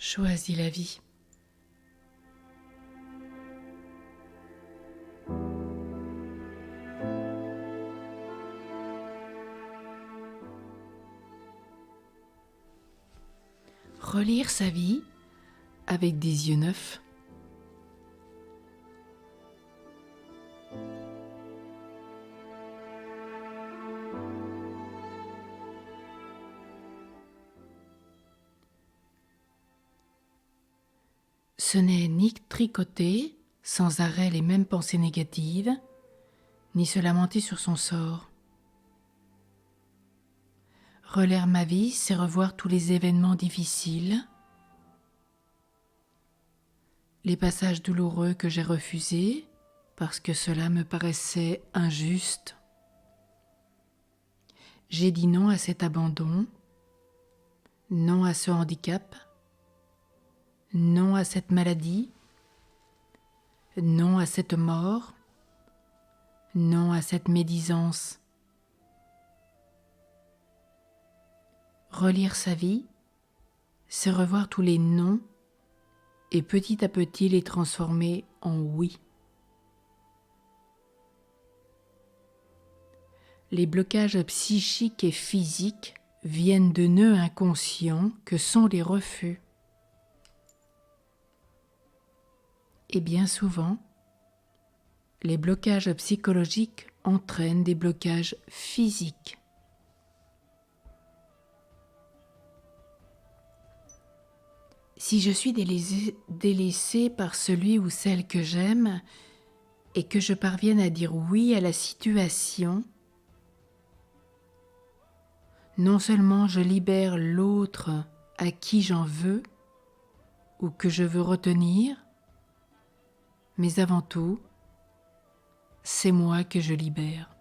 Choisis la vie. Relire sa vie avec des yeux neufs. Ce n'est ni tricoter sans arrêt les mêmes pensées négatives, ni se lamenter sur son sort. Relire ma vie, c'est revoir tous les événements difficiles, les passages douloureux que j'ai refusés parce que cela me paraissait injuste. J'ai dit non à cet abandon, non à ce handicap, non à cette maladie, non à cette mort, non à cette médisance. Relire sa vie, c'est revoir tous les non et petit à petit les transformer en oui. Les blocages psychiques et physiques viennent de nœuds inconscients que sont les refus. Et bien souvent, les blocages psychologiques entraînent des blocages physiques. Si je suis délaissée par celui ou celle que j'aime et que je parvienne à dire oui à la situation, non seulement je libère l'autre à qui j'en veux ou que je veux retenir, mais avant tout, c'est moi que je libère.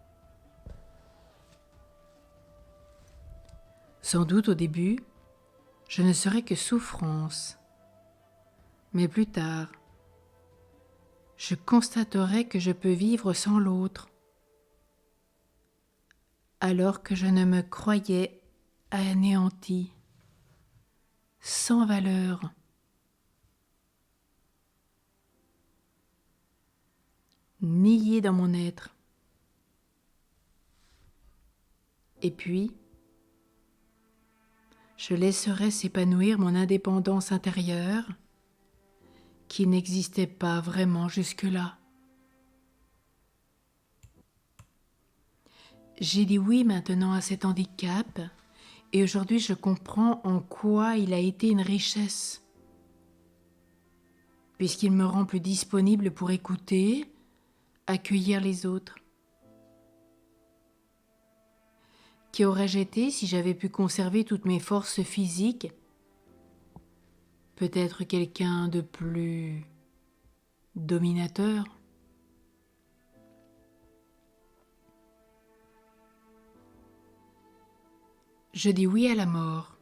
Sans doute au début, je ne serai que souffrance, mais plus tard, je constaterai que je peux vivre sans l'autre, alors que je ne me croyais anéanti, sans valeur. Nié dans mon être. Et puis, je laisserai s'épanouir mon indépendance intérieure qui n'existait pas vraiment jusque-là. J'ai dit oui maintenant à cet handicap et aujourd'hui je comprends en quoi il a été une richesse, puisqu'il me rend plus disponible pour écouter, accueillir les autres. Qui aurais-je été si j'avais pu conserver toutes mes forces physiques? Peut-être quelqu'un de plus dominateur. Je dis oui à la mort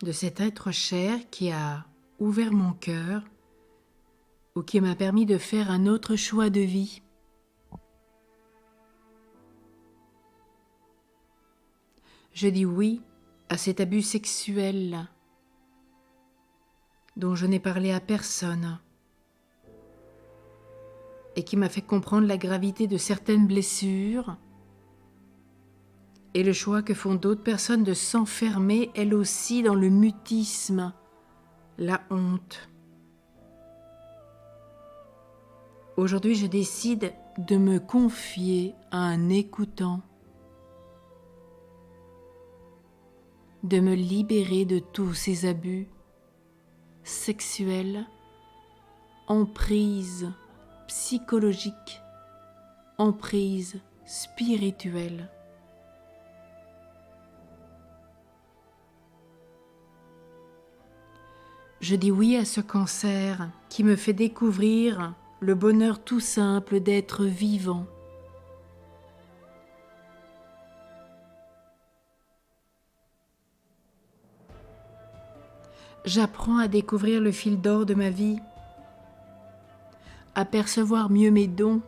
de cet être cher qui a ouvert mon cœur ou qui m'a permis de faire un autre choix de vie. Je dis oui à cet abus sexuel dont je n'ai parlé à personne et qui m'a fait comprendre la gravité de certaines blessures et le choix que font d'autres personnes de s'enfermer elles aussi dans le mutisme, la honte. Aujourd'hui, je décide de me confier à un écoutant, de me libérer de tous ces abus sexuels, emprise psychologique, emprise spirituelle. Je dis oui à ce cancer qui me fait découvrir le bonheur tout simple d'être vivant. J'apprends à découvrir le fil d'or de ma vie, à percevoir mieux mes dons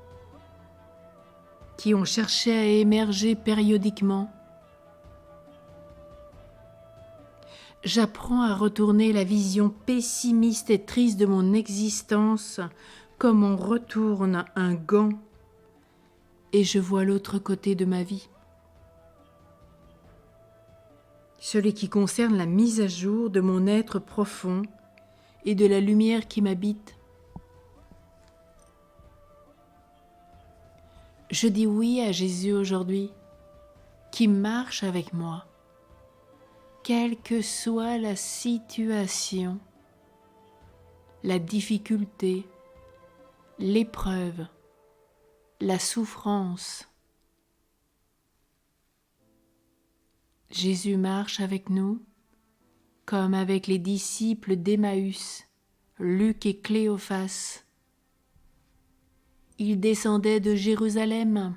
qui ont cherché à émerger périodiquement. J'apprends à retourner la vision pessimiste et triste de mon existence comme on retourne un gant et je vois l'autre côté de ma vie. Celui qui concerne la mise à jour de mon être profond et de la lumière qui m'habite. Je dis oui à Jésus aujourd'hui, qui marche avec moi, quelle que soit la situation, la difficulté, l'épreuve, la souffrance. Jésus marche avec nous, comme avec les disciples d'Emmaüs, Luc et Cléophas. Ils descendaient de Jérusalem.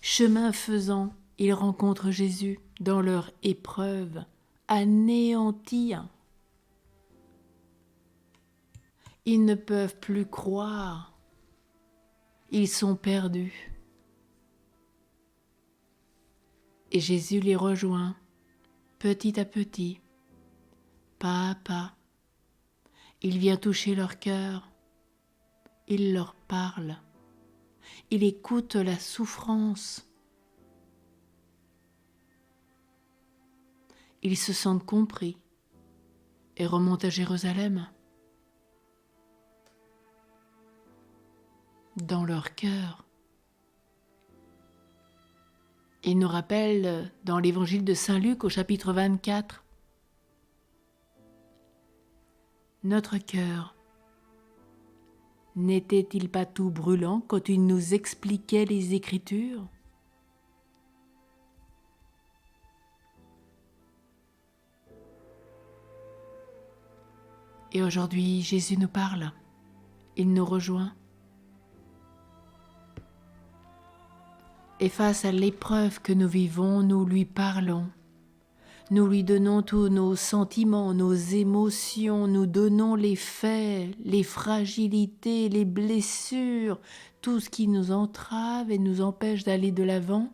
Chemin faisant, ils rencontrent Jésus dans leur épreuve, anéantis. Ils ne peuvent plus croire. Ils sont perdus. Et Jésus les rejoint, petit à petit, pas à pas. Il vient toucher leur cœur. Il leur parle. Il écoute la souffrance. Ils se sentent compris et remontent à Jérusalem. Dans leur cœur. Il nous rappelle dans l'évangile de Saint Luc au chapitre 24, notre cœur n'était-il pas tout brûlant quand il nous expliquait les Écritures ? Et aujourd'hui, Jésus nous parle, il nous rejoint. Et face à l'épreuve que nous vivons, nous lui parlons. Nous lui donnons tous nos sentiments, nos émotions, nous donnons les faits, les fragilités, les blessures, tout ce qui nous entrave et nous empêche d'aller de l'avant.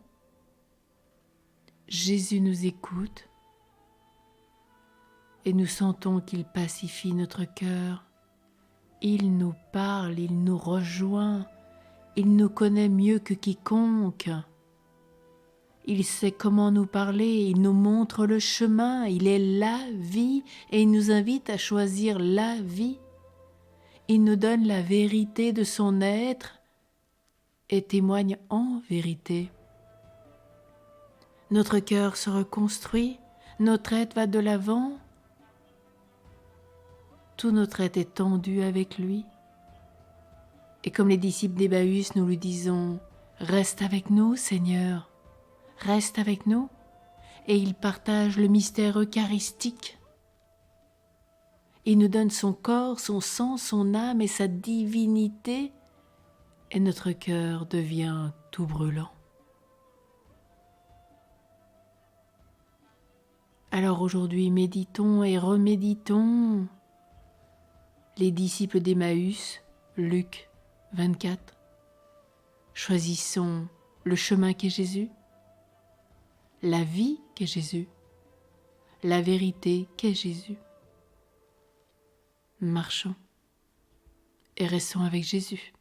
Jésus nous écoute et nous sentons qu'il pacifie notre cœur. Il nous parle, il nous rejoint, il nous connaît mieux que quiconque. Il sait comment nous parler, il nous montre le chemin, il est la vie et il nous invite à choisir la vie. Il nous donne la vérité de son être et témoigne en vérité. Notre cœur se reconstruit, notre être va de l'avant, tout notre être est tendu avec lui. Et comme les disciples d'Emmaüs, nous lui disons « Reste avec nous, Seigneur ». Reste avec nous et il partage le mystère eucharistique. Il nous donne son corps, son sang, son âme et sa divinité et notre cœur devient tout brûlant. Alors aujourd'hui, méditons et reméditons les disciples d'Emmaüs, Luc 24. Choisissons le chemin qu'est Jésus, la vie qu'est Jésus, la vérité qu'est Jésus. Marchons et restons avec Jésus.